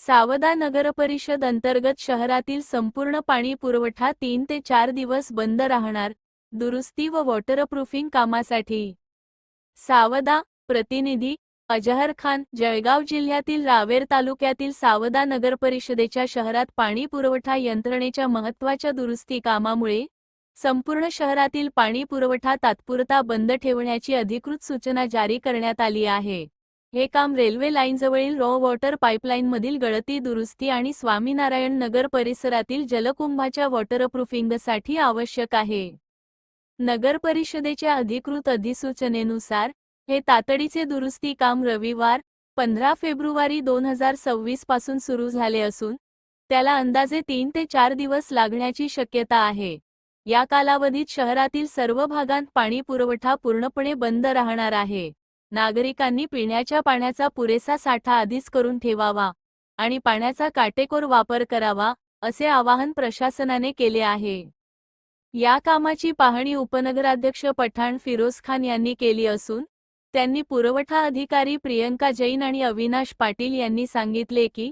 सावदा नगरपरिषद अंतर्गत शहरातील संपूर्ण पाणी पुरवठा 3 ते 4 दिवस बंद राहणार, दुरुस्ती व वॉटरप्रूफिंग कामासाठी। सावदा, प्रतिनिधी अजहर खान। जळगाव जिल्ह्यातील रावेर तालुक्यातील सावदा नगरपरिषदेच्या शहरात पाणी पुरवठा यंत्रणेच्या महत्त्वाच्या दुरुस्ती कामामुळे संपूर्ण शहरातील पाणी पुरवठा तात्पुरता बंद ठेवण्याची अधिकृत सूचना जारी करण्यात आली आहे। हे काम रेल्वे लाईनजवळील रॉ वॉटर पाईपलाईनमधील गळती दुरुस्ती आणि स्वामीनारायण नगर परिसरातील जलकुंभाच्या वॉटरप्रूफिंगसाठी आवश्यक आहे। नगर परिषदेच्या अधिकृत अधिसूचनेनुसार हे तातडीचे दुरुस्ती काम रविवार 15 फेब्रुवारी 2026 पासून सुरू झाले असून त्याला अंदाजे 3 ते 4 दिवस लागण्याची शक्यता आहे। या कालावधीत शहरातील सर्व भागांत पाणी पुरवठा पूर्णपणे बंद राहणार आहे। नागरिकांनी पिण्याच्या पाण्याचा पुरेसा साठा आधीच करून ठेवावा आणि पाण्याचा काटेकोर वापर करावा, असे आवाहन प्रशासनाने केले आहे। या कामाची पाहणी उपनगराध्यक्ष पठाण फिरोज खान यांनी केली असून त्यांनी पुरवठा अधिकारी प्रियंका जैन आणि अविनाश पाटील यांनी सांगितले की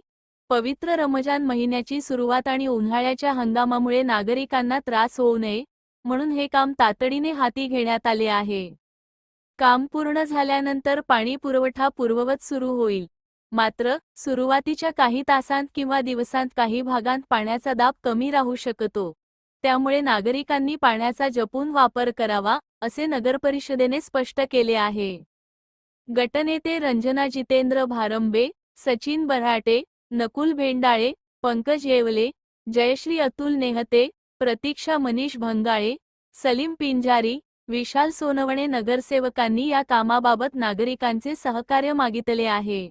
पवित्र रमजान महिन्याची सुरुवात आणि उन्हाळ्याच्या हंगामामुळे नागरिकांना त्रास होऊ नये म्हणून हे काम तातडीने हाती घेण्यात आले आहे। काम पूर्ण झाल्यानंतर पाणी पुरवठा पूर्ववत सुरू होईल। मात्र सुरुवातीच्या काही तासांत किंवा दिवसांत काही भागांत पाण्याचा दाब कमी राहू शकतो, त्यामुळे नागरिकांनी पाण्याचा जपून वापर करावा, असे नगरपरिषदेने स्पष्ट केले आहे। गटनेते रंजना जितेंद्र भारंबे, सचिन बऱ्हाटे, नकुल भेंडाळे, पंकज येवले, जयश्री अतुल नेहते, प्रतीक्षा मनीष भंगाळे, सलीम पिंजारी, विशाल सोनवणे नगरसेवकांनी या कामाबाबत नागरिकांचे सहकार्य मागितले आहे।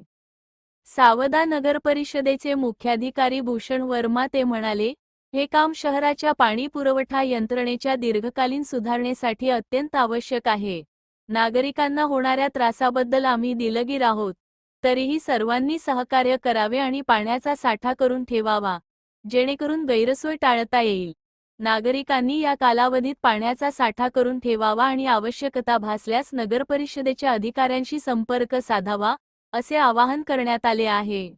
सावदा नगरपरिषदेचे मुख्याधिकारी भूषण वर्मा ते म्हणाले, हे काम शहराच्या पाणी पुरवठा यंत्रणेच्या दीर्घकालीन सुधारणेसाठी अत्यंत आवश्यक आहे। नागरिकांना होणाऱ्या त्रासाबद्दल आम्ही दिलगीर आहोत, तरीही सर्वांनी सहकार्य करावे आणि पाण्याचा साठा करून ठेवावा, जेणेकरून गैरसोय टाळता येईल। नागरिकांनी या कालावधीत पाण्याचा साठा करून ठेवावा आणि आवश्यकता भासल्यास नगरपरिषदेच्या अधिकाऱ्यांशी संपर्क साधावा, असे आवाहन करण्यात आले आहे।